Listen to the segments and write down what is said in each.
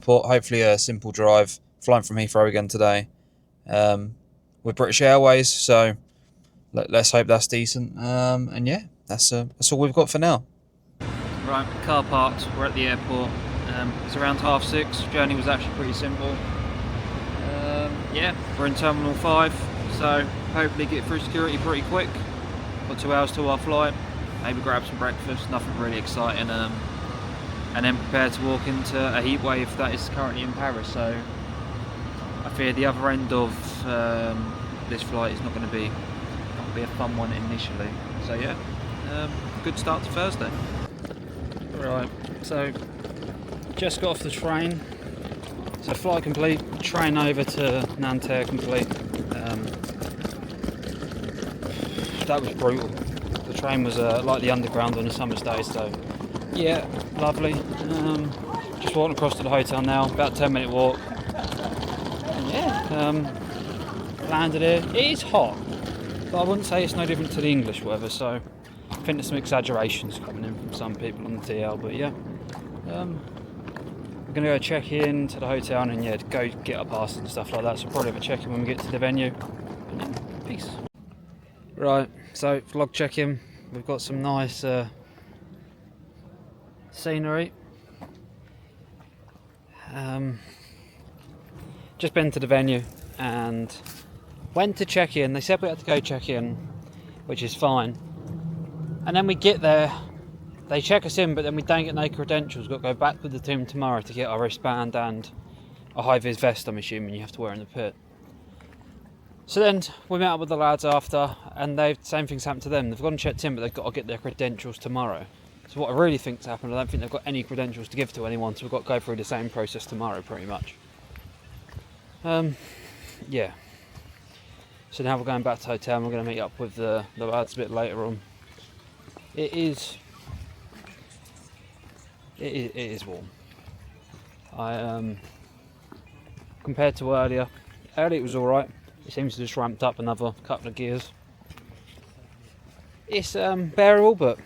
Port, hopefully a simple drive. Flying from Heathrow again today, with British Airways. So let's hope that's decent. And yeah, that's all we've got for now. Right, car parked. We're at the airport. It's around 6:30. Journey was actually pretty simple. Yeah, we're in Terminal 5, so hopefully get through security pretty quick. Got 2 hours to our flight. Maybe grab some breakfast. Nothing really exciting. And then prepare to walk into a heat wave that is currently in Paris. So I fear the other end of this flight is not going to be a fun one initially. So yeah, good start to Thursday. Right, so just got off the train. So flight complete, train over to Nanterre complete. That was brutal. The train was like the underground on a summer's day, so yeah, lovely. Just walking across to the hotel now, about a 10-minute walk. And yeah, landed here. It is hot, but I wouldn't say it's no different to the English weather, so I think there's some exaggerations coming in from some people on the TL, but yeah. We're going to go check in to the hotel and then yeah, go get our passes and stuff like that, so probably have a check in when we get to the venue. And then, peace. Right, so vlog check-in. We've got some nice scenery. Just been to the venue and went to check in. They said we had to go check in, which is fine. And then we get there, they check us in, but then we don't get no credentials. We've got to go back with the team tomorrow to get our wristband and a high-vis vest, I'm assuming you have to wear in the pit. So then we met up with the lads after, and same thing's happened to them. They've gone and checked in, but they've got to get their credentials tomorrow. So what I really think's happened, I don't think they've got any credentials to give to anyone, so we've got to go through the same process tomorrow, pretty much. Yeah. So now we're going back to the hotel, and we're going to meet up with the lads a bit later on. It is warm. Compared to earlier it was alright. It seems to just ramped up another couple of gears. It's bearable, but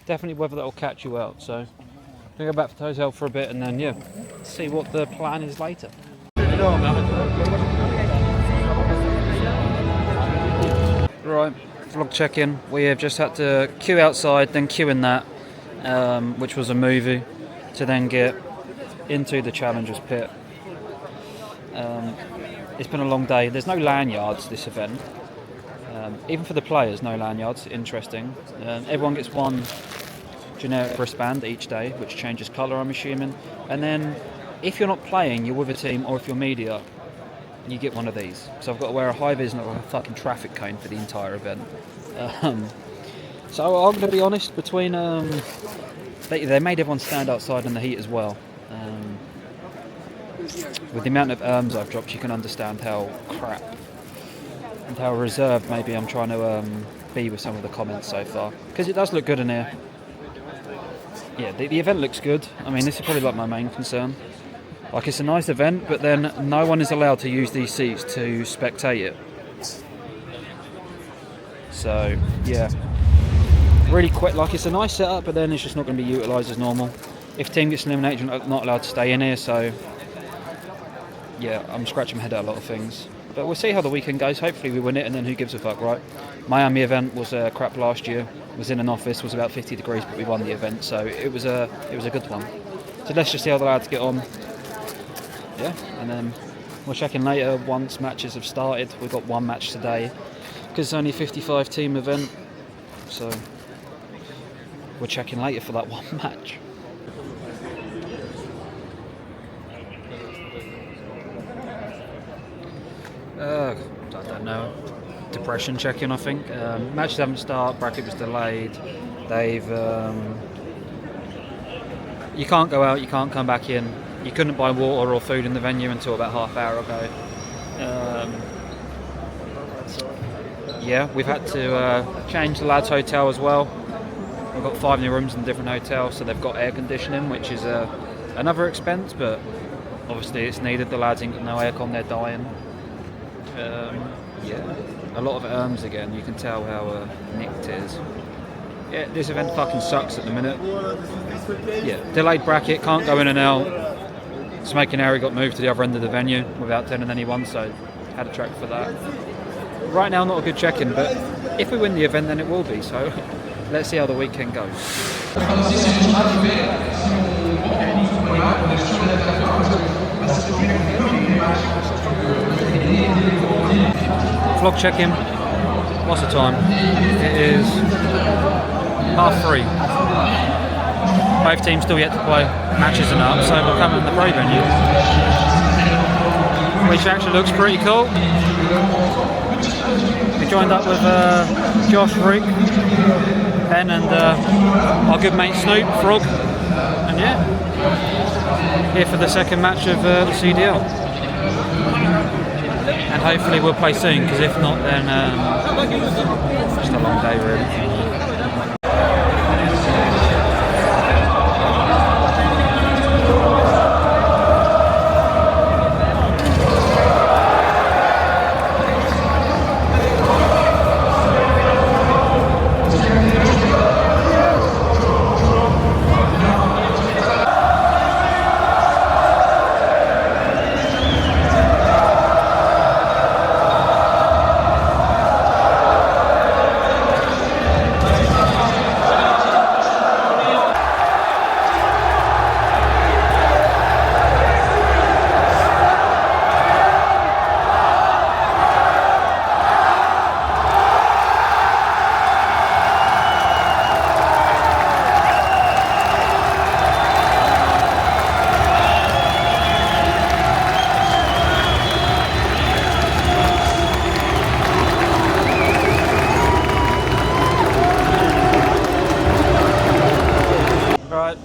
definitely weather that will catch you out. So I'm gonna go back to the hotel for a bit and then yeah, see what the plan is later. Right, vlog check-in. We have just had to queue outside, then queue in that, which was a movie, to then get into the Challengers pit. It's been a long day. There's no lanyards this event. Even for the players, no lanyards. Interesting. Everyone gets one generic wristband each day, which changes colour, I'm assuming. And then, if you're not playing, you're with a team, or if you're media, you get one of these. So I've got to wear a high-vis and like a fucking traffic cone for the entire event. So I'm going to be honest, between they made everyone stand outside in the heat as well. With the amount of I've dropped, you can understand how crap and how reserved maybe I'm trying to be with some of the comments so far. Because it does look good in here. Yeah, the event looks good. I mean, this is probably like my main concern. Like, it's a nice event, but then no one is allowed to use these seats to spectate it. So, yeah. Really quick, like, it's a nice setup, but then it's just not going to be utilised as normal. If team gets eliminated, you're not allowed to stay in here, so yeah, I'm scratching my head at a lot of things. But we'll see how the weekend goes. Hopefully we win it, and then who gives a fuck, right? Miami event was crap last year. Was in an office, was about 50 degrees, but we won the event, so it was a good one. So let's just see how the lads get on. Yeah, and then we'll check in later once matches have started. We've got one match today because it's only a 55 team event, so we'll check in later for that one match. I don't know. Depression check-in, I think. Matches haven't started. Bracket was delayed. They've you can't go out. You can't come back in. You couldn't buy water or food in the venue until about half hour ago. Yeah, we've had to change the lads' hotel as well. We've got 5 new rooms in different hotels, so they've got air conditioning, which is another expense, but obviously it's needed. The lads ain't got no aircon, they're dying. Yeah, a lot of again. You can tell how nicked it is. Yeah, this event fucking sucks at the minute. Yeah, delayed bracket, can't go in and out. Smoking Area got moved to the other end of the venue without telling anyone, so had a track for that. Right now, not a good check-in, but if we win the event, then it will be. So let's see how the weekend goes. Vlog check-in. What's the time? It is 3:30. Both teams still yet to play matches and up, so we're coming in the pro venue, which actually looks pretty cool. We joined up with Josh, Rick, Ben, and our good mate Snoop, Frog, and yeah, here for the second match of the CDL. And hopefully we'll play soon, because if not, then just a long day really.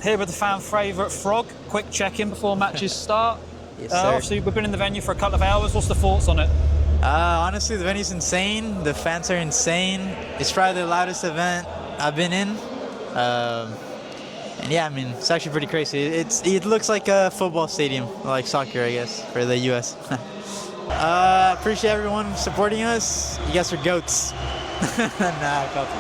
Here with the fan favourite Frog. Quick check-in before matches start. Yes, sir. Obviously, we've been in the venue for a couple of hours. What's the thoughts on it? Honestly, the venue's insane. The fans are insane. It's probably the loudest event I've been in. And yeah, I mean, it's actually pretty crazy. It looks like a football stadium, like soccer, I guess, for the U.S. Appreciate everyone supporting us. You guys are goats. Nah, couple.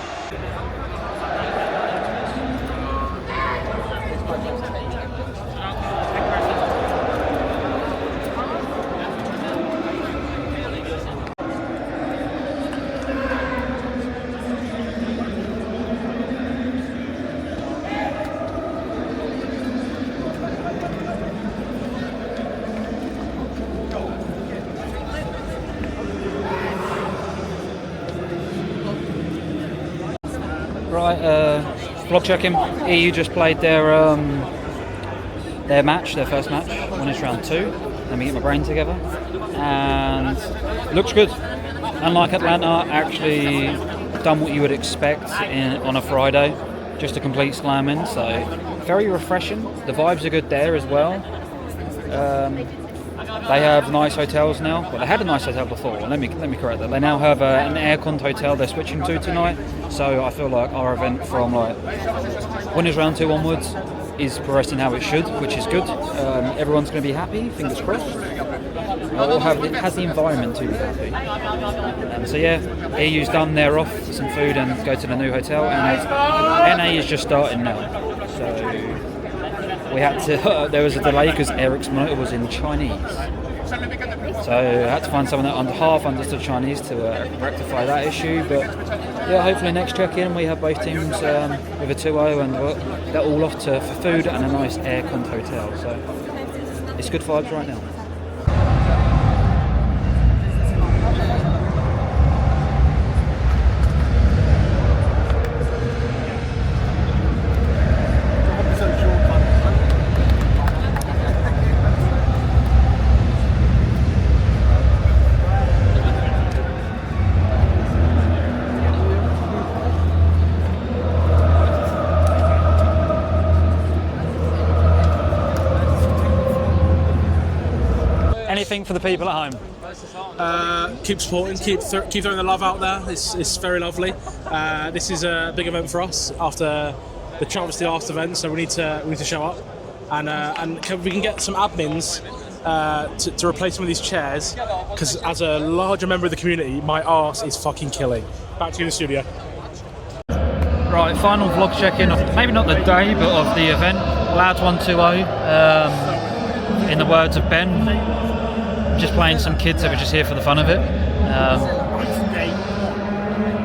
Right, vlog check-in. EU just played their match, their first match, winners round 2. Let me get my brain together. And looks good. Unlike Atlanta, actually done what you would expect on a Friday, just a complete slam in. So very refreshing. The vibes are good there as well. They have nice hotels now. Well, they had a nice hotel before. Let me correct that. They now have an air-conned hotel they're switching to tonight. So I feel like our event from like winners round 2 onwards is progressing how it should, which is good. Everyone's going to be happy. Fingers crossed. It has the environment to be happy. So yeah, EU's done. They're off for some food and go to the new hotel. And NA is just starting now. So we had to. There was a delay because Eric's monitor was in Chinese. So I had to find someone that half understood Chinese to rectify that issue. But yeah, hopefully next check-in we have both teams with a 2-0 and they're all off for food and a nice air-conned hotel. So it's good vibes right now. Anything for the people at home? Keep supporting, keep throwing the love out there. It's very lovely. This is a big event for us after the Champions League last event, so we need to show up and we can get some admins to replace some of these chairs, because as a larger member of the community, my arse is fucking killing. Back to you in the studio. Right, final vlog check-in. Maybe not the day, but of the event. Lads won 2-0. in the words of Ben, just playing some kids that were just here for the fun of it.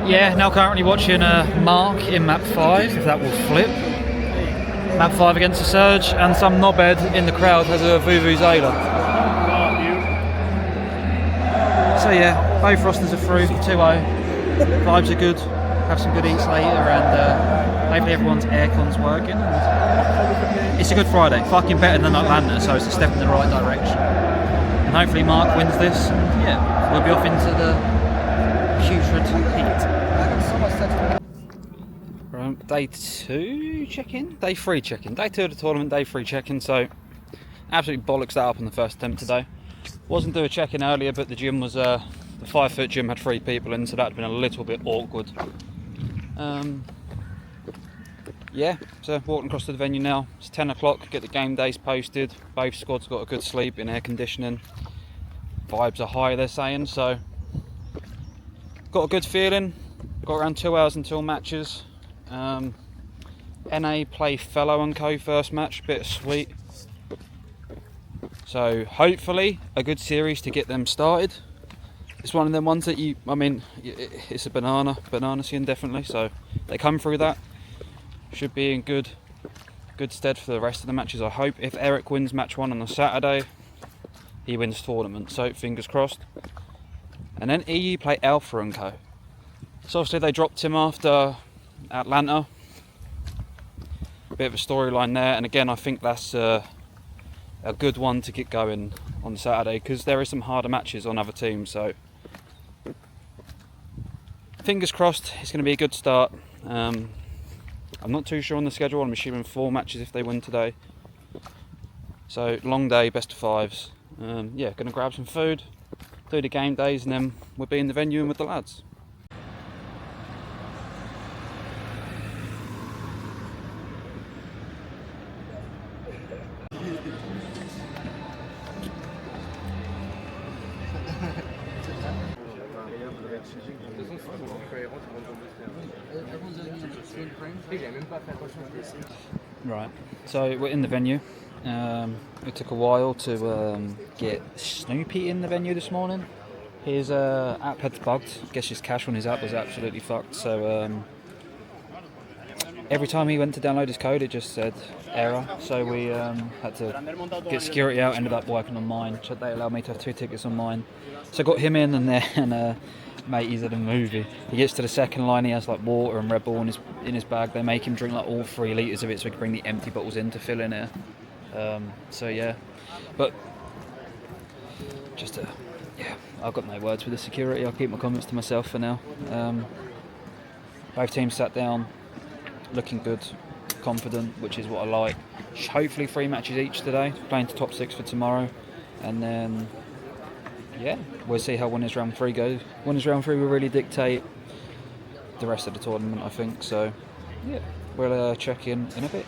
Yeah, now currently watching Mark in map 5, if that will flip. Map 5 against the Surge, and some knobhead in the crowd has a Vuvuzela. So yeah, both rosters are through, 2-0. Vibes are good, have some good eats later, and hopefully everyone's aircon's working. And it's a good Friday, fucking better than Atlanta, so it's a step in the right direction. And hopefully Mark wins this, and yeah, we'll be off into the putrid heat. Right, day 2 check-in? Day 3 check-in. Day 2 of the tournament, day 3 check-in, so absolutely bollocks that up on the first attempt today. Wasn't due a check-in earlier, but the gym was, the 5-foot gym had 3 people in, so that had been a little bit awkward. Yeah, so walking across to the venue now. It's 10 o'clock, get the game days posted. Both squads got a good sleep in air conditioning. Vibes are high, they're saying, so got a good feeling. Got around 2 hours until matches. NA play Fellow and Co first match, bittersweet. So hopefully a good series to get them started. It's one of them ones that it's a banana scene definitely. So they come through that, should be in good stead for the rest of the matches. I hope if Eric wins match 1 on the Saturday, he wins tournament. So fingers crossed. And then EU play Alpha and Co. So obviously they dropped him after Atlanta. Bit of a storyline there, and again I think that's a good one to get going on Saturday, because there is some harder matches on other teams, so fingers crossed it's going to be a good start. I'm not too sure on the schedule. I'm assuming 4 matches if they win today, so long day, best of 5s. Yeah, going to grab some food, do the game days, and then we'll be in the venue and with the lads. Right, so we're in the venue. It took a while to get Snoopy in the venue this morning. His app had bugged. I guess his cache on his app was absolutely fucked. So every time he went to download his code, it just said error. So we had to get security out. Ended up working on mine. So they allowed me to have 2 tickets on mine. So I got him in, and then mate, he's at a movie. He gets to the second line. He has like water and Red Bull in his bag. They make him drink like all 3 litres of it, so he can bring the empty bottles in to fill in here. So yeah, but just yeah, I've got no words with the security. I'll keep my comments to myself for now. Both teams sat down, looking good, confident, which is what I like. Hopefully 3 matches each today, playing to top 6 for tomorrow, and then yeah, we'll see how winners round 3 goes. Winners round 3 will really dictate the rest of the tournament, I think. So yeah, we'll check in a bit.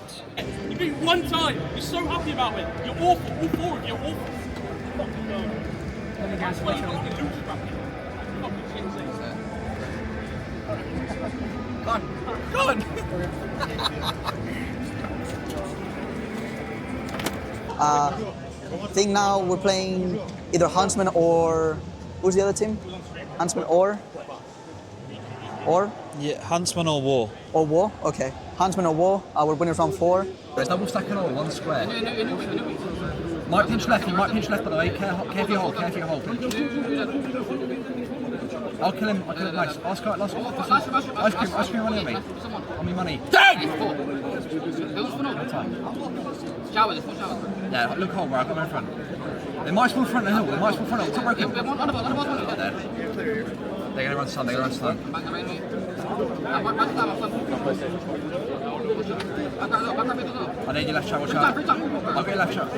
You beat 1 time. You're so happy about it. You're awful. All 4 of you are awful. That's why you don't want to lose, Go on. I think now we're playing either Huntsman or who's the other team? Huntsman or Yeah, Huntsman or War. or War. Okay, Huntsman or War. We're winning round 4. There's double stacking all, 1 square. Might pinch left, by the way. Care for your hold, I'll kill him, nice. Last card, ice cream money on me. On me money. Damn! Yeah, look hold, bro, I've got him in front. They might spawn front of the hill, top broken. They're gonna run stun, I need your left shot, watch out. I'll get your left shot.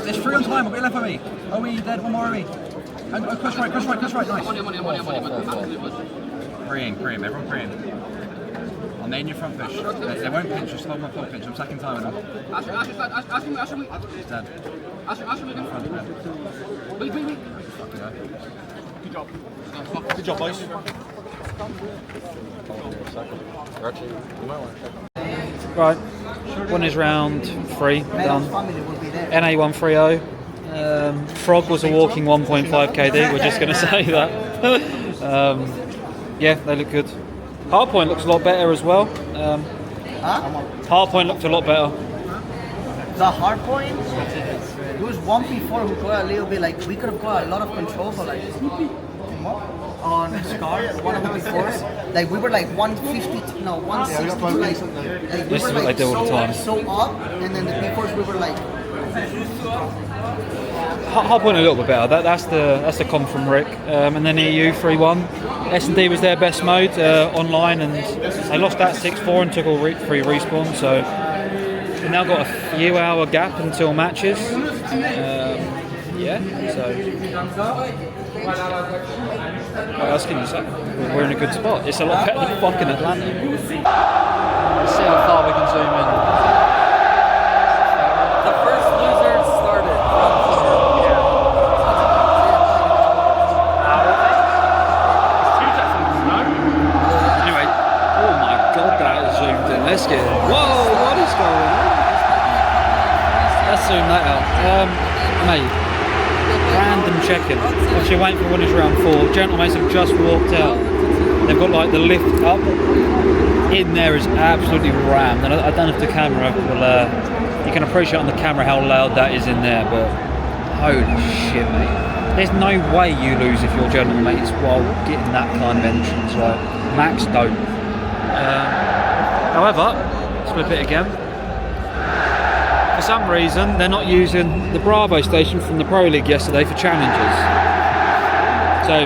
There's 3 on time, I'll get your left on me. Oh, me, dead, 1 more on me. And cross right, nice. Cream, everyone cream. I'm naming your front fish. They won't pinch, just hold my full pinch. I'm sacking time on them. He's dead. Good job, boys. Right, one is round 3 done. NA130. Frog was a walking 1.5 KD. We're just going to say that. Yeah, they look good. Hardpoint looks a lot better as well. Hardpoint looked a lot better. The hard point, it was one before who got a little bit like, we could have got a lot of control for like, on Scar, one of the before. Like we were like 150, no, 160, like we This were is what they do all the time. so up, and then the befores we were like, Hardpoint a little bit better. That's the comp from Rick. And then EU 3-1. S&D was their best mode online, and they lost that 6-4 and took all 3 respawn. So we've now got a few hour gap until matches. Yeah. So what else can you say? We're in a good spot. It's a lot better than fucking Atlanta. Let's see how far we can zoom in. The first loser started. Anyway, oh my god, that is zoomed in. Let's get it. Whoa, what is going on? Let's zoom that out. Mate, random check-in. Obviously waiting for winners round 4. Gentlemen have just walked out. They've got like the lift up. In there is absolutely rammed. And I don't know if the camera will, you can appreciate on the camera how loud that is in there, but holy shit, mate. There's no way you lose if you're general mates while getting that kind of entrance. Like, Max don't. However, let's flip it again. For some reason, they're not using the Bravo station from the Pro League yesterday for challenges. So,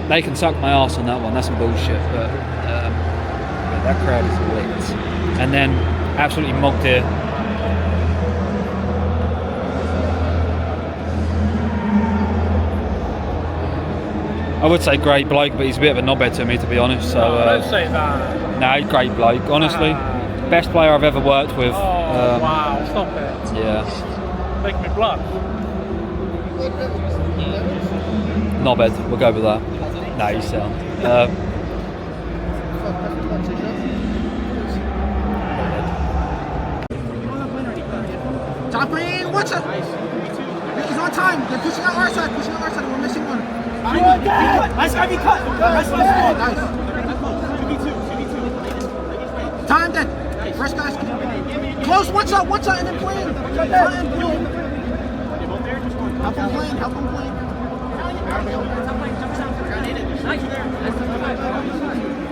they can suck my arse on that one. That's some bullshit. But that crowd is lit. And then, absolutely mogged here. I would say great bloke, but he's a bit of a knobhead to me, to be honest. So, Don't say that. no, great bloke, honestly. Best player I've ever worked with. Wow, stop it. Yeah, Make me blush. knobhead, we'll go with that. No, you sound. Top green, watch it! He's on time. They're pushing out our side, We're missing one. Nice guy, be cut. Nice. Time that. First guy's close, watch out, and then play. Help him play.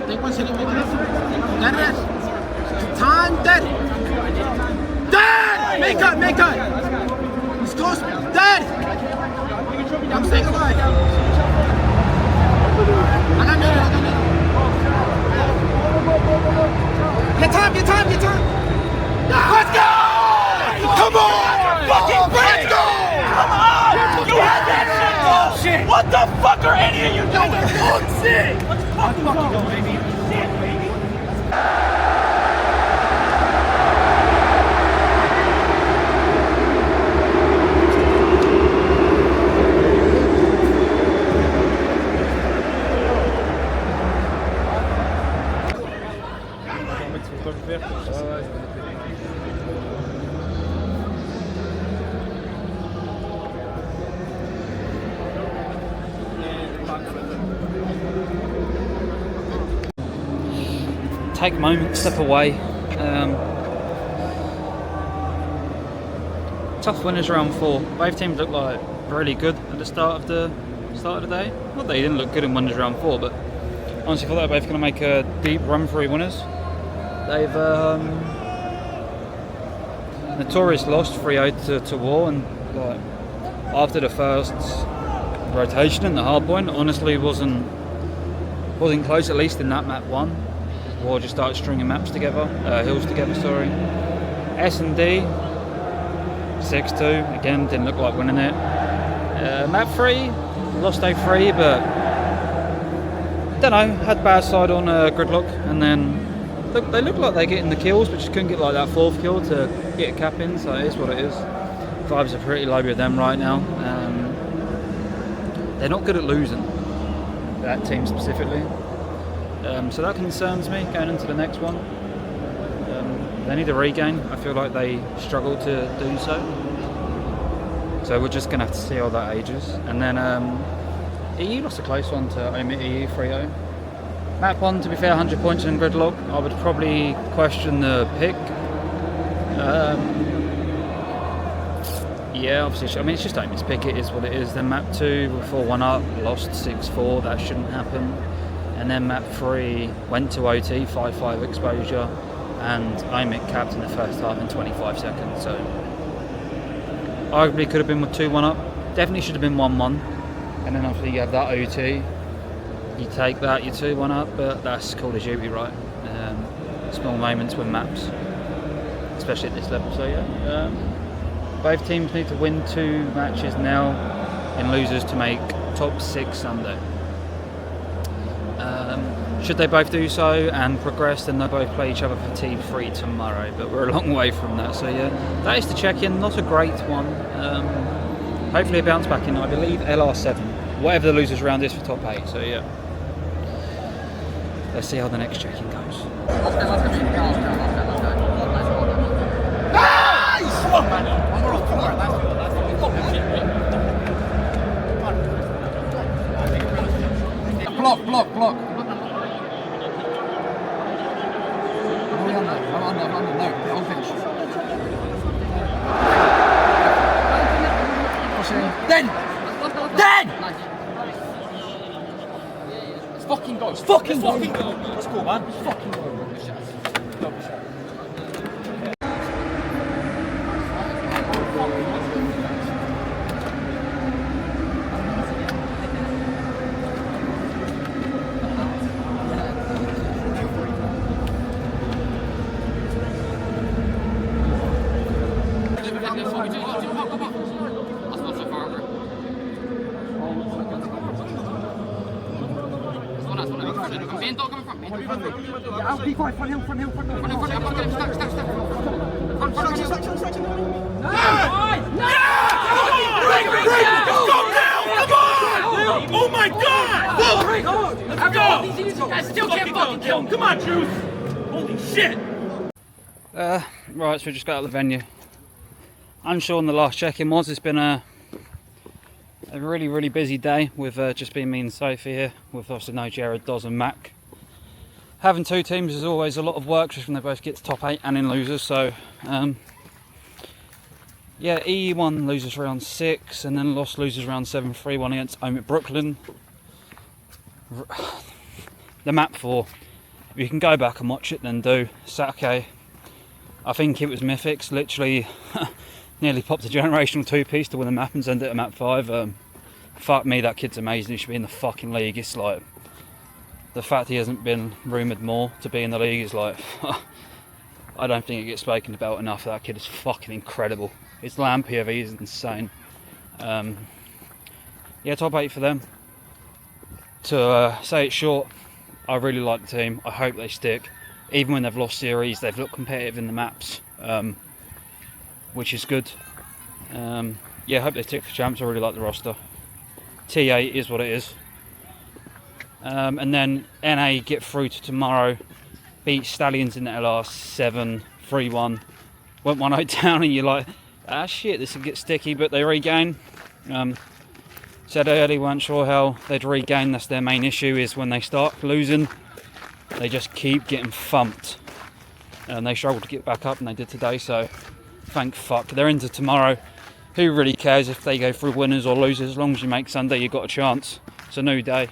Take one city, maybe. Dead rest. Time dead. Make cut. He's close. Dead. I'm staying alive. I got needed. Get time. Let's go! Come on! Fucking let's go! Come on! You had that shit! What the fuck are any of you doing? Let's fucking go, baby. Shit, baby. Take a moment, step away. Tough winners round 4. Both teams look like really good at the start of the day. Not that they didn't look good in winners round 4, but honestly, I thought they were both going to make a deep run through winners. They've Notorious lost 3-0 to War, and like after the first rotation in the hard point, honestly wasn't close, at least in that map 1. War just started stringing maps together, hills together, sorry. S&D 6-2, again didn't look like winning it. Map 3 lost 0-3, but don't know, had bad side on Gridlock, and then they look like they're getting the kills, but just couldn't get like that 4th kill to get a cap in, so it is what it is. Vibes are pretty low with them right now. They're not good at losing, that team specifically. So that concerns me going into the next one. They need a regain. I feel like they struggle to do so. So we're just going to have to see how that ages. And then EU lost a close one to EU 3-0. Map 1, to be fair, 100 points in gridlock. I would probably question the pick. Yeah, obviously, I mean, it's just don't mispick, it is what it is. Then map 2, we're 4-1 up, lost 6-4, that shouldn't happen. And then map 3, went to OT, 5-5 exposure, and EMEA capped in the first half in 25 seconds. So, arguably could have been with 2-1 up, definitely should have been 1-1. And then obviously you have that OT, you take that, you're 2-1 up, but that's Call of Duty, right? Small moments with maps, especially at this level. So yeah, both teams need to win 2 matches now in losers to make top 6 Sunday. Should they both do so and progress, then they'll both play each other for Team 3 tomorrow, but we're a long way from that. So yeah, that is the check-in, not a great one. Hopefully a bounce back in, I believe, LR7, whatever the losers round is for top 8. So yeah, let's see how the next check-in goes. Block. I'm under, no, I'll finish. Then! Let's fucking go. Let's fucking go. Let's go, man. Let's fucking go. Oh my God! Let's go! I still can't fucking kill him. Come on, Juice! Holy shit! Right, so we just got out of the venue. Unsure on the last check-in was. It's been a really busy day with just being me and Sophie here, with obviously no Jared, Doz and Mac. Having 2 teams is always a lot of work just when they both get to top 8 and in losers. So yeah, EU won losers round 6 and then lost losers round 7, 3-1 against EMEA Brooklyn. The map 4, if you can go back and watch it, then do. Sake, I think it was Mythics, literally nearly popped a generational 2-piece to win the map and send it to map 5. Fuck me, that kid's amazing. He should be in the fucking league. It's like, the fact he hasn't been rumoured more to be in the league is like, I don't think it gets spoken about enough. That kid is fucking incredible. His land POV is insane. Yeah, top 8 for them. To say it short, I really like the team. I hope they stick. Even when they've lost series, they've looked competitive in the maps, which is good. Yeah, I hope they stick for champs. I really like the roster. T8 is what it is. And then NA get through to tomorrow, beat Stallions in the LR7, 3-1. Went 1-0 down and you're like, ah shit, this will get sticky, but they regain. Said earlier, weren't sure how they'd regain. That's their main issue, is when they start losing, they just keep getting thumped. And they struggled to get back up, and they did today, so thank fuck. They're into tomorrow. Who really cares if they go through winners or losers? As long as you make Sunday, you've got a chance. It's a new day.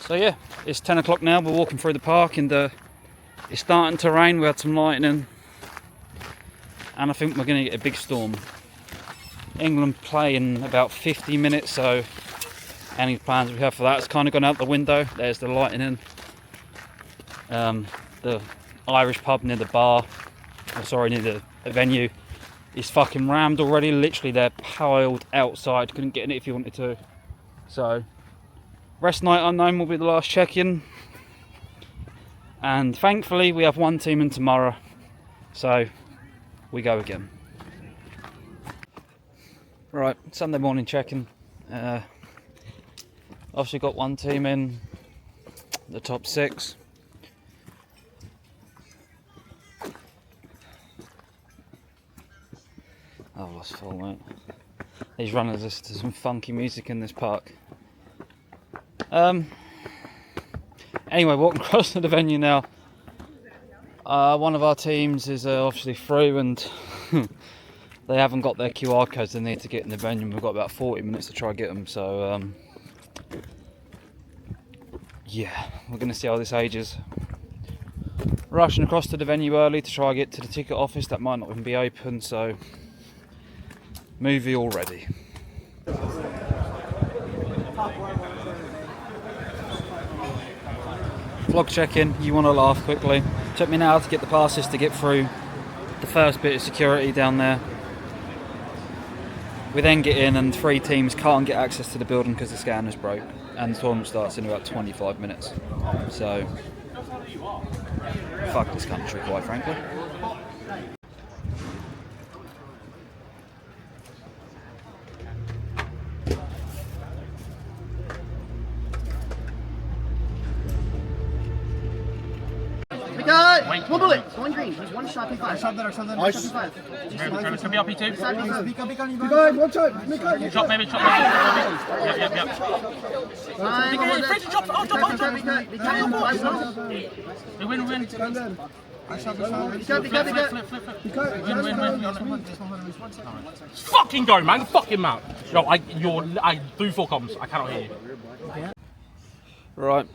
So yeah, it's 10 o'clock now. We're walking through the park and it's starting to rain. We had some lightning. And I think we're going to get a big storm. England play in about 50 minutes, so any plans we have for that has kind of gone out the window. There's the lightning. The Irish pub near the bar, near the venue, is fucking rammed already. Literally, they're piled outside. Couldn't get in it if you wanted to. So, rest night unknown will be the last check-in. And thankfully, we have one team in tomorrow. So, we go again. Right, Sunday morning check-in. Obviously got one team in the top 6. was full, mate. These runners listen to some funky music in this park. Anyway, walking across to the venue now. One of our teams is obviously through, and they haven't got their QR codes they need to get in the venue. We've got about 40 minutes to try and get them, so yeah, we're going to see how this ages. Rushing across to the venue early to try and get to the ticket office. That might not even be open, so movie already. Vlog check-in, you want to laugh quickly. Took me an hour to get the passes to get through the first bit of security down there. We then get in and 3 teams can't get access to the building because the scanner's broke, and the tournament starts in about 25 minutes. So, fuck this country, quite frankly. One bullet, one green. He's one shot, P5. Nice. Nice. It's gonna be RP2. One time. Chop maybe. Yep. We win. Fucking go, man. Fucking mount. Yo, I do 4 comms. I cannot hear you. Right,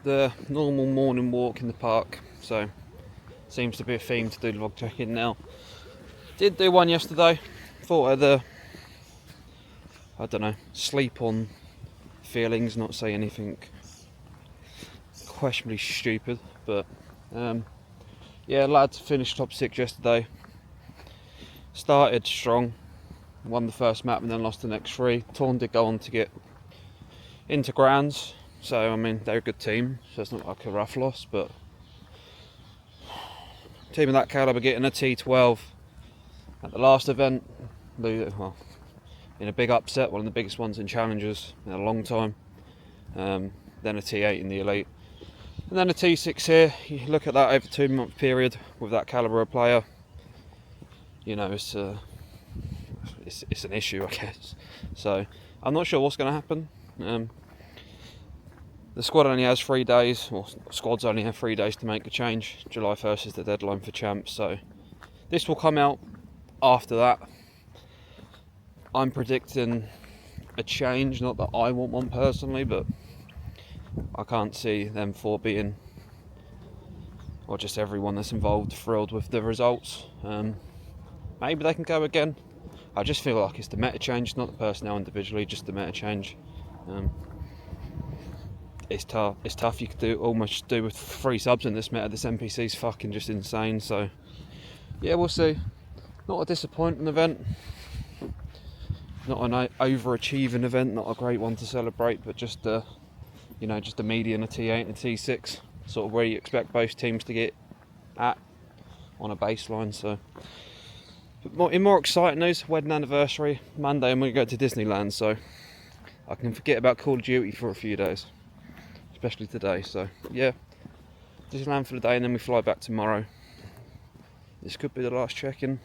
the normal morning walk in the park. So, seems to be a theme to do the vlog check-in now. Did do one yesterday. Thought I'd, I don't know, sleep on feelings, not say anything questionably stupid. But, yeah, lads finished top 6 yesterday. Started strong. Won the first map and then lost the next 3. Torn did go on to get into grands. So, I mean, they're a good team. So it's not like a rough loss, but team of that calibre getting a T12 at the last event, well, in a big upset, one of the biggest ones in challenges in a long time. Then a T8 in the elite, and then a T6 here. You look at that over a 2-month period with that calibre of player, you know, it's an issue, I guess. So I'm not sure what's going to happen. The squad only has 3 days, or squads only have 3 days to make a change. July 1st is the deadline for champs, so this will come out after that. I'm predicting a change, not that I want one personally, but I can't see them 4 being, or just everyone that's involved, thrilled with the results. Maybe they can go again. I just feel like it's the meta change, not the personnel individually, just the meta change. It's tough. You could almost do with 3 subs in this meta. This NPC's fucking just insane. So yeah, we'll see. Not a disappointing event. Not an overachieving event. Not a great one to celebrate, but just you know, just a median, a T8 and a T6, sort of where you expect both teams to get at on a baseline. So, but in more exciting news, wedding anniversary Monday, and we go to Disneyland. So I can forget about Call of Duty for a few days. Especially today, so yeah, Disneyland for the day and then we fly back tomorrow. This could be the last check-in,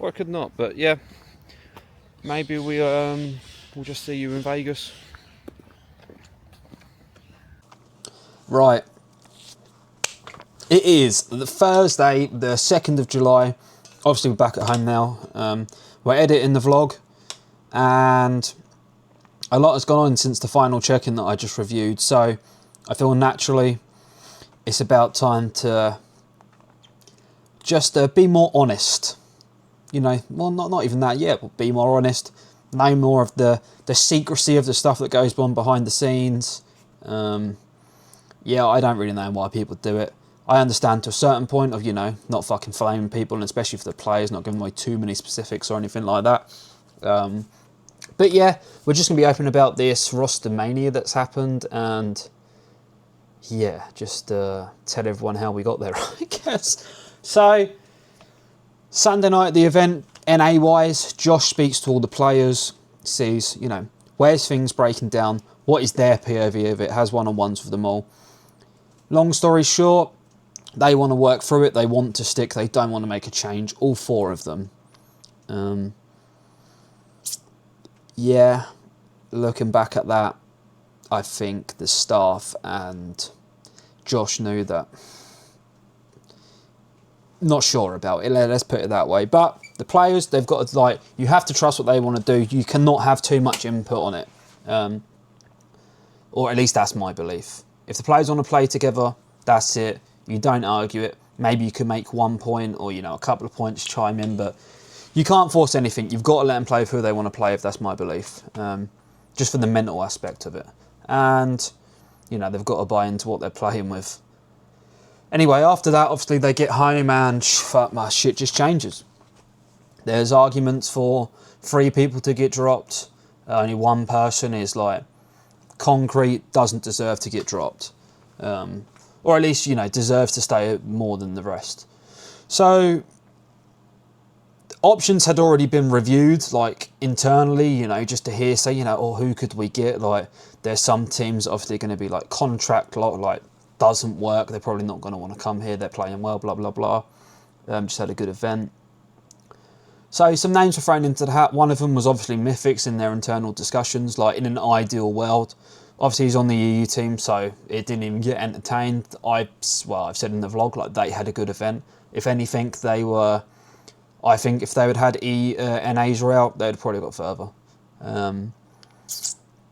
or it could not, but yeah, maybe we'll just see you in Vegas. Right, it is the Thursday, the 2nd of July. Obviously we're back at home now. We're editing the vlog, and a lot has gone on since the final check-in that I just reviewed, so I feel naturally it's about time to just be more honest. You know, well, not even that yet, but be more honest. Know more of the secrecy of the stuff that goes on behind the scenes. Yeah, I don't really know why people do it. I understand to a certain point of, you know, not fucking flaming people, and especially for the players, not giving away too many specifics or anything like that. But yeah, we're just going to be open about this roster mania that's happened, and yeah, just tell everyone how we got there, I guess. So, Sunday night at the event, NA-wise, Josh speaks to all the players, sees, you know, where's things breaking down, what is their POV of it, has one-on-ones with them all. Long story short, they want to work through it, they want to stick, they don't want to make a change, all 4 of them. Yeah, looking back at that, I think the staff and Josh knew that. Not sure about it, let's put it that way. But the players, they've got to, like, you have to trust what they want to do. You cannot have too much input on it. Or at least that's my belief. If the players want to play together, that's it. You don't argue it. Maybe you can make 1 point or, a couple of points chime in, but you can't force anything. You've got to let them play with who they want to play with, that's my belief. Just for the mental aspect of it. And, they've got to buy into what they're playing with. Anyway, after that, obviously, they get home and shit just changes. There's arguments for 3 people to get dropped. Only one person is like, concrete, doesn't deserve to get dropped. Or at least, deserves to stay more than the rest. So, options had already been reviewed, like, internally, just to hear, say, who could we get? Like, there's some teams obviously going to be, like, contract, like, doesn't work, they're probably not going to want to come here, they're playing well, blah, blah, blah. Just had a good event. So some names were thrown into the hat. One of them was obviously Mythics in their internal discussions, like in an ideal world. Obviously he's on the EU team, so it didn't even get entertained. I've said in the vlog, like, they had a good event. If anything, I think if they had had NAs out, they'd probably got further.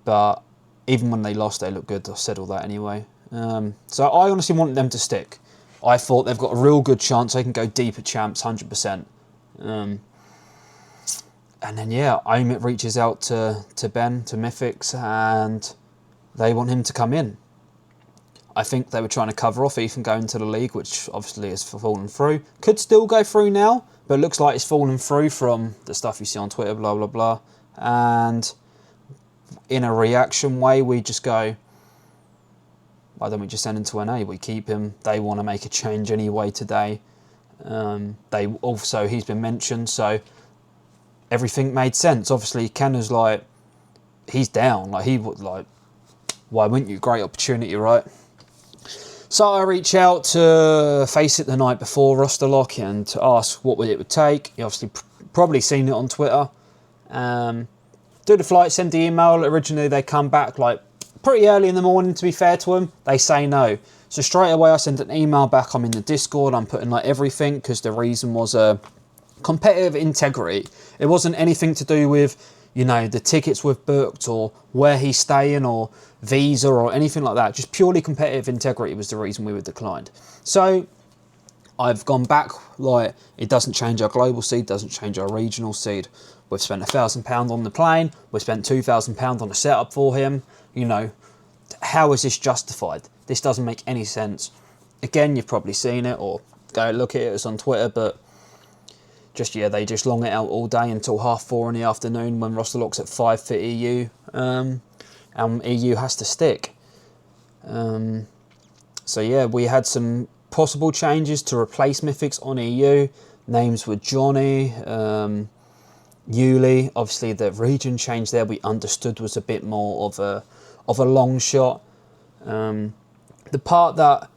But even when they lost, they looked good. I said all that anyway. So I honestly wanted them to stick. I thought they've got a real good chance they can go deep at champs, 100%. And then, Omit reaches out to Ben, to Mythics, and they want him to come in. I think they were trying to cover off Ethan going to the league, which obviously has fallen through. Could still go through now, but it looks like it's fallen through from the stuff you see on Twitter, blah, blah, blah. And in a reaction way, we just go, why don't we just send him to NA? We keep him. They want to make a change anyway today. He's been mentioned, so everything made sense. Obviously, Kenna's like, he's down. Like, he would, like, why wouldn't you? Great opportunity, right? So I reach out to Face It the night before roster lock and to ask what it would take. You obviously probably seen it on Twitter. Do the flight, send the email. Originally, they come back like pretty early in the morning, to be fair to them. They say no. So straight away, I sent an email back. I'm in the Discord. I'm putting like everything because the reason was competitive integrity. It wasn't anything to do with, the tickets we've booked or where he's staying or visa or anything like that. Just purely competitive integrity was the reason we were declined. So I've gone back, like, it doesn't change our global seed, doesn't change our regional seed. We've spent £1,000 on the plane. We've spent £2,000 on a setup for him. How is this justified? This doesn't make any sense. Again, you've probably seen it or go look at it. It's on Twitter, but they just long it out all day until 4:30 in the afternoon when roster lock's at 5 for EU. And EU has to stick. We had some possible changes to replace Mythics on EU. Names were Johnny, Yuli. Obviously, the region change there we understood was a bit more of a long shot. The part that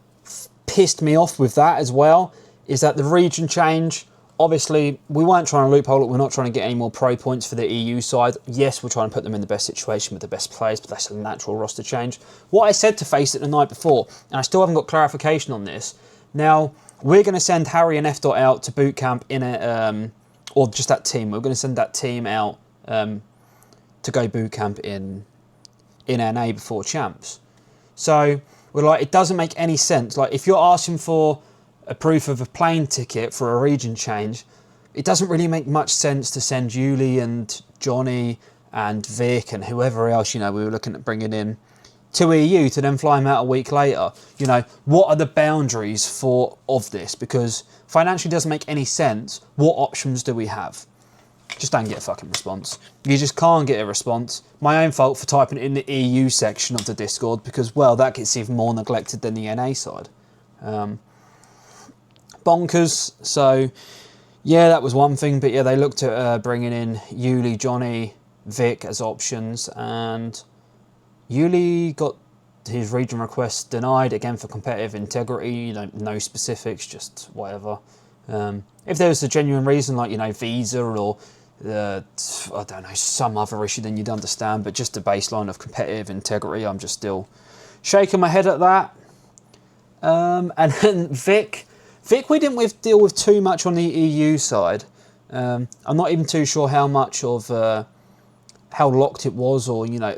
pissed me off with that as well is that the region change, obviously, we weren't trying to loophole it. We're not trying to get any more pro points for the EU side. Yes, we're trying to put them in the best situation with the best players, but that's a natural roster change. What I said to Face It the night before, and I still haven't got clarification on this. Now, we're going to send Harry and F. out to boot camp or just that team. We're going to send that team out to go boot camp in NA before champs. So we're like, it doesn't make any sense. Like, if you're asking for a proof of a plane ticket for a region change, it doesn't really make much sense to send Yuli and Johnny and Vic and whoever else, we were looking at bringing in to EU to then fly them out a week later. What are the boundaries of this? Because financially doesn't make any sense. What options do we have? Just don't get a fucking response. You just can't get a response. My own fault for typing it in the EU section of the Discord because, well, that gets even more neglected than the NA side. Bonkers. So, that was one thing. But, they looked at bringing in Yuli, Johnny, Vic as options. And Yuli got his region request denied, again, for competitive integrity. No specifics, just whatever. If there was a genuine reason, like, you know, visa or I don't know, some other issue, then you'd understand. But just the baseline of competitive integrity, I'm just still shaking my head at that. And then Vic, we didn't deal with too much on the EU side. I'm not even too sure how much of how locked it was, or, you know,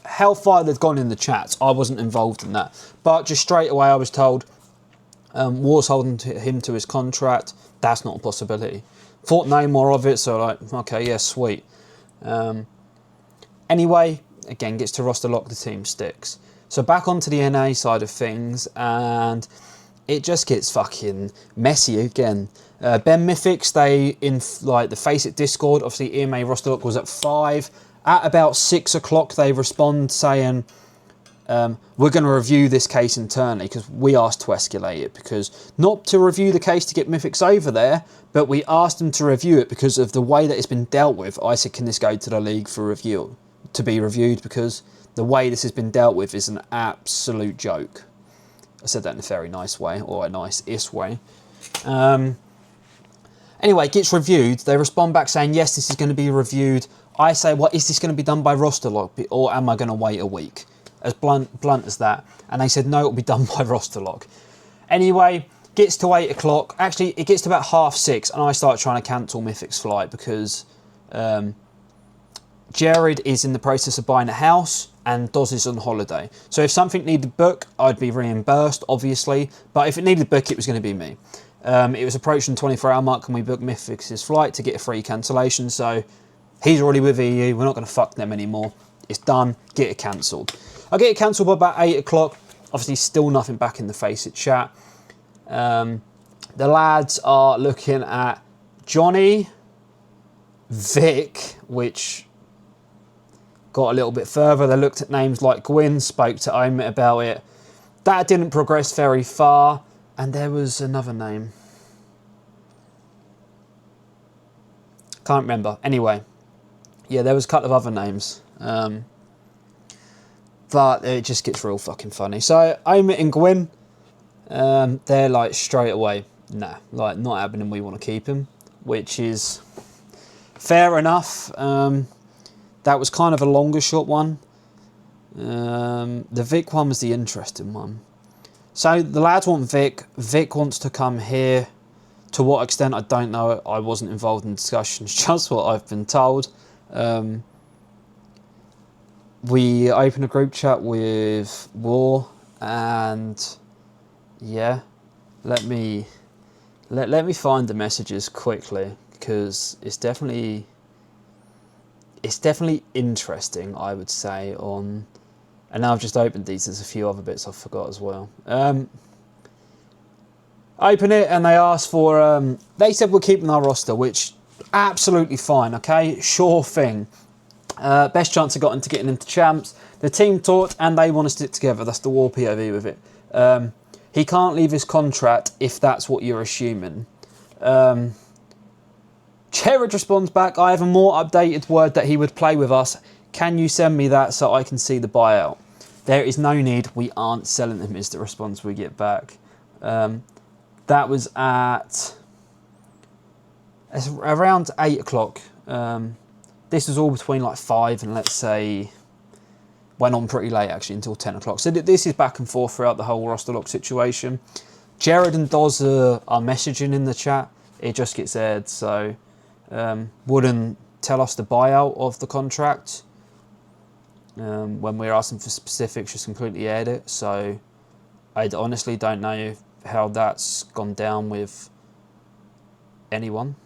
how far they'd gone in the chats. I wasn't involved in that, but just straight away I was told War's holding him to his contract. That's not a possibility. Thought no more of it, so like, okay, yeah, sweet. Anyway, again, gets to roster lock, the team sticks. So back onto the NA side of things, and it just gets fucking messy again. Ben Mythics, they, in like the Faceit Discord, obviously EMEA roster lock was at 5. At about 6 o'clock, they respond saying, we're going to review this case internally, because we asked to escalate it, because not to review the case to get Mythics over there, but we asked them to review it because of the way that it's been dealt with. I said, can this go to the league for review, to be reviewed, because the way this has been dealt with is an absolute joke. I said that in a very nice way, or a nice-ish way. Anyway, it gets reviewed. They respond back saying, yes, this is going to be reviewed. I say, well, is this going to be done by roster lock, or am I going to wait a week? As blunt as that. And they said, no, it'll be done by roster lock. Anyway, gets to 8 o'clock. Actually, it gets to about 6:30, and I start trying to cancel Mythic's flight, because Jared is in the process of buying a house, and Doz is on holiday. So if something needed book, I'd be reimbursed, obviously. But if it needed book, it was going to be me. It was approaching the 24-hour mark, and we booked Mythic's flight to get a free cancellation. So he's already with EU. We're not going to fuck them anymore. It's done. Get it cancelled. I get it cancelled by about 8 o'clock. Obviously, still nothing back in the Faceit chat. The lads are looking at Johnny, Vic, which got a little bit further. They looked at names like Gwyn, spoke to Omit about it. That didn't progress very far. And there was another name. Can't remember. Anyway, yeah, there was a couple of other names. But it just gets real fucking funny. So Omit and Gwyn, they're like straight away, nah, like not happening. We want to keep him, which is fair enough. That was kind of a longer shot one. The Vic one was the interesting one. So the lads want Vic. Vic wants to come here. To what extent, I don't know. I wasn't involved in discussions, just what I've been told. We opened a group chat with War, and yeah, let me find the messages quickly, because it's definitely interesting, I would say. On, and now I've just opened these. There's a few other bits I forgot as well. Open it, and they asked for. They said we're keeping our roster, which absolutely fine. Okay, sure thing. Best chance I got into getting into champs. The team talked, and they want to stick together. That's the War POV with it. He can't leave his contract if that's what you're assuming. Jared responds back, I have a more updated word that he would play with us. Can you send me that so I can see the buyout? There is no need. We aren't selling him, is the response we get back. That was at around 8 o'clock. This was all between like 5 and, let's say, went on pretty late actually until 10 o'clock. So this is back and forth throughout the whole roster lock situation. Jared and Doz are messaging in the chat. It just gets aired, so wouldn't tell us the buyout of the contract. When we're asking for specifics, just completely aired it. So I honestly don't know how that's gone down with anyone.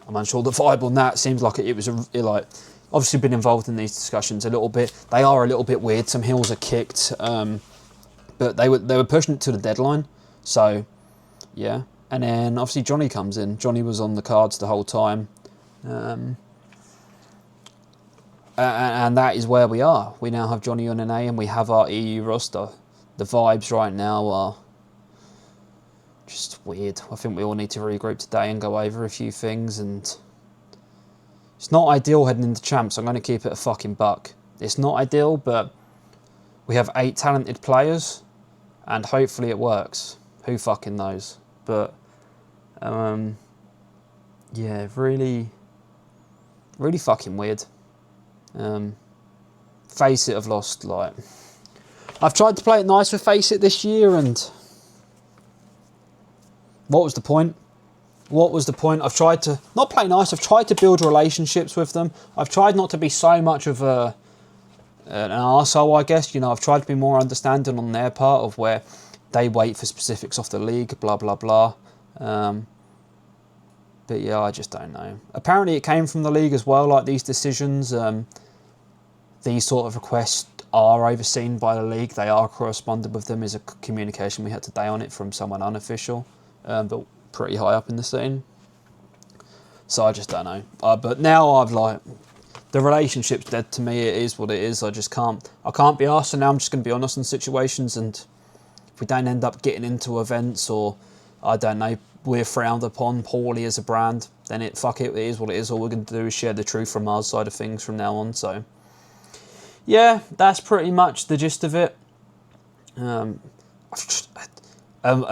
I'm unsure the vibe on that. Seems like it was like obviously been involved in these discussions a little bit. They are a little bit weird. Some heels are kicked, but they were pushing it to the deadline. So yeah, and then obviously Johnny comes in. Johnny was on the cards the whole time, and that is where we are. We now have Johnny on NA, and we have our EU roster. The vibes right now are just weird. I think we all need to regroup today and go over a few things, and it's not ideal heading into champs. I'm going to keep it a fucking buck. It's not ideal, but we have 8 talented players, and hopefully it works. Who fucking knows? But Yeah, really fucking weird. Face It have lost, like... I've tried to play it nice with Face It this year, and... What was the point? What was the point? I've tried to... Not play nice, I've tried to build relationships with them. I've tried not to be so much of an arsehole, I guess. You know, I've tried to be more understanding on their part of where they wait for specifics off the league, blah, blah, blah. But yeah, I just don't know. Apparently it came from the league as well, like these decisions. These sort of requests are overseen by the league. They are corresponded with them. Is a communication we had today on it from someone unofficial, but pretty high up in the scene. So I just don't know. But now I've like... The relationship's dead to me. It is what it is. I can't be asked. So now I'm just going to be honest in situations, and if we don't end up getting into events, or I don't know, we're frowned upon poorly as a brand, then it is what it is. All we're going to do is share the truth from our side of things from now on. So yeah, that's pretty much the gist of it. A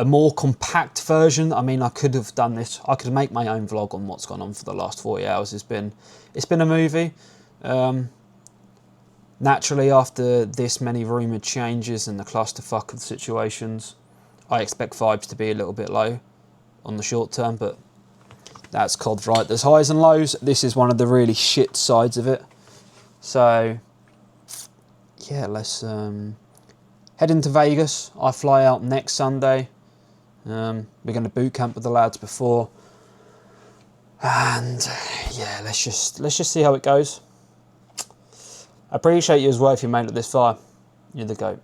more compact version. I mean, I could have done this. I could make my own vlog on what's gone on for the last 40 hours. It's been a movie. Naturally, after this many rumoured changes and the clusterfuck of situations, I expect vibes to be a little bit low on the short term, but that's COD, right? There's highs and lows. This is one of the really shit sides of it. So yeah, let's head into Vegas. I fly out next Sunday. We're going to boot camp with the lads before, and yeah, let's just see how it goes. I appreciate you as well if you made it this far. You're the GOAT.